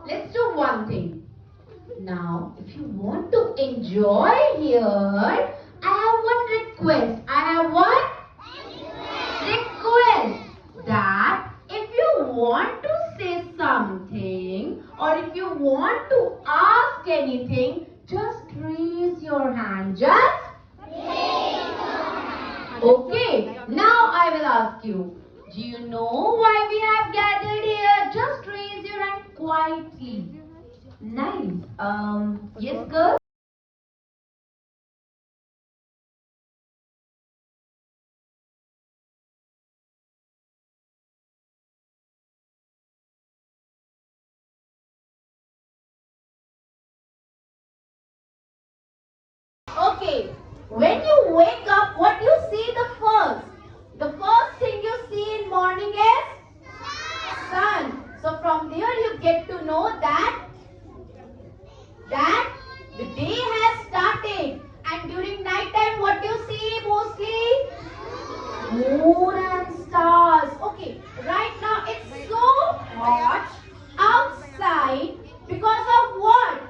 let's do one thing. Now, if you want to enjoy here, I have one request. I have one request that if you want to say something or if you want to ask anything, just raise your hand. Just raise your hand. Okay, now I will ask you. Do you know why we have gathered here? Just raise your hand quietly. Nice. Yes, girl? Okay. When you wake up, what you see the first? The first thing you see in morning is sun. So from there you get to know that the day has started. And during night time, what you see mostly? Moon and stars. Okay, right now it's so hot outside because of what?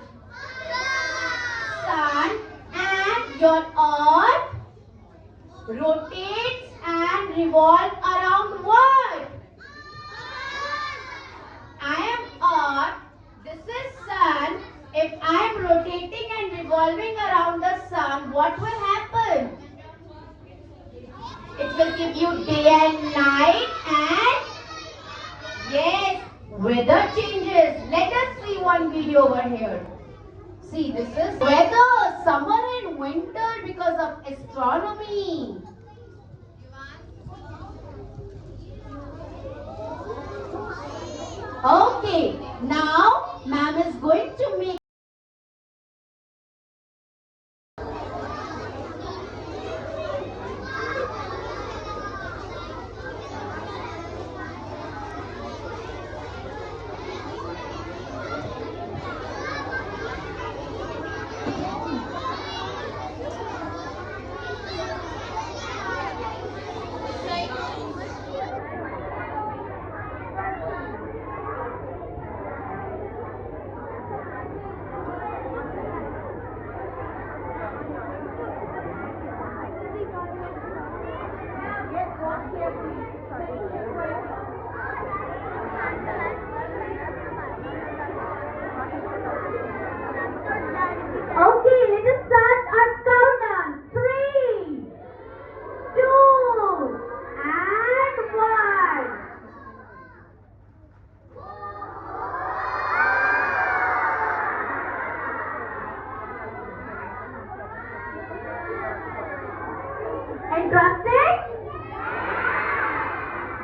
Sun, and your earth rotates and revolves around what? I am earth, this is sun. If I am rotating and revolving around the sun, what will happen? It will give you day and night, and yes, weather changes. Let us see one video over here. See, this is weather, summer and winter because of astronomy. Okay, now ma'am is going to make interested?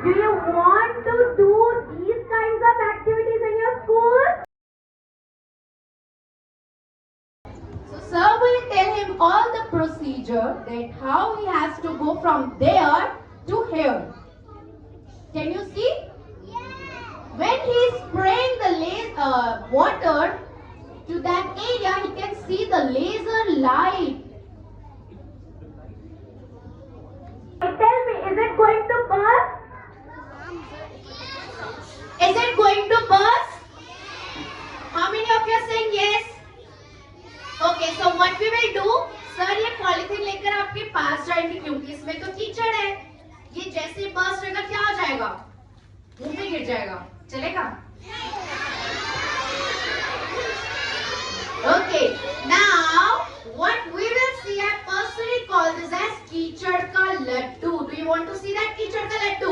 Do you want to do these kinds of activities in your school? So sir will tell him all the procedure that how he has to go from there to here. Can you see? Yes. When he is spraying the water to that area, he can see the laser light. Tell me, is it going to burst? Is it going to burst? How many of you are saying yes? Okay, so what we will do, sir ये polythene लेकर आपके पास जाएंगे क्योंकि इसमें तो कीचड़ है. ये जैसे बर्स्ट होगा क्या हो जाएगा? मुंह पे गिर जाएगा. चलेगा? Okay, now what we will see, I personally call this as कीचड़ का Laddu. Do you want to see that कीचड़ का Laddu?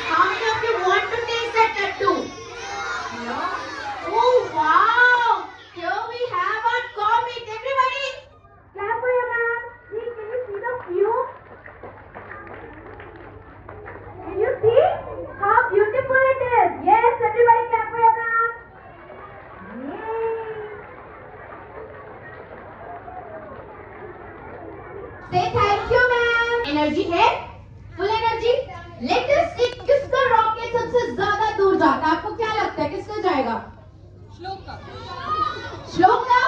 How many of you want to taste that laddu? No. Oh wow! Here we have our comet. Everybody, clap for your man. See, can you see the view? Can you see how beautiful it is? Yes, everybody, clap for your man. Yay! Say thank you, ma'am. Energy है? Full energy? Let us see किसका rocket सबसे ज्यादा दूर जाता है. आपको क्या लगता है किसका जाएगा? श्लोक का. श्लोक का?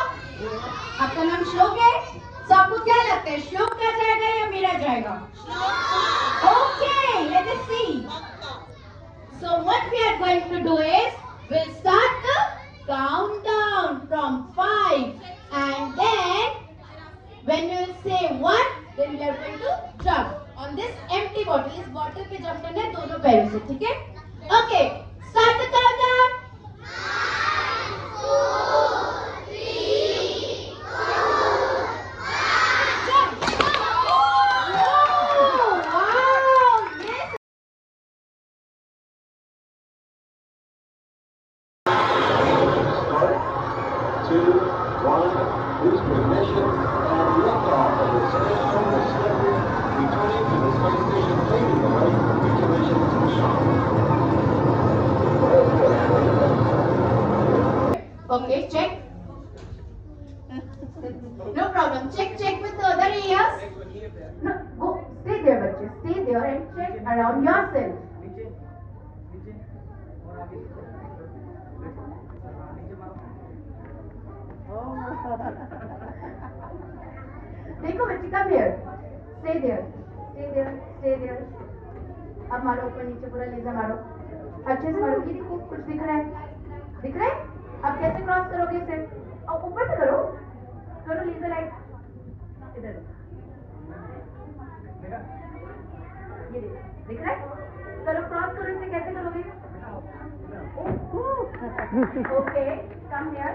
आपका नाम श्लोक है? तो आपको क्या लगता है श्लोक का जाएगा या मेरा जाएगा? Okay, let us see. So what we are going to do is We'll start the countdown from 5, and then when you will say 1, then we are going to jump on this empty bottle. इस bottle पे jump करना है दोनों पैरों से, ठीक है? Okay, start the countdown. 1, 2, 3, 4, 5, jump! Oh, wow! Yes. 2, 1, booster ignition, and liftoff of the Space Shuttle Discovery, returning to the space station, paving the way for future missions to Okay, check. No problem. Check with the other areas. No, go. Stay there, bache. Stay there and check around yourself. देखो बच्ची, come here. Stay there. Stay there. Stay there. अब मारो ऊपर नीचे पूरा laser मारो. अच्छे से मारो. ये देखो कुछ दिख रहा है. दिख रहा है? अब कैसे क्रॉस करोगे इसे? अब ऊपर से करो. करो लेजर लाइट. इधर. ये दिख रहा है? चलो क्रॉस करो इसे. कैसे करोगे? Okay, come here.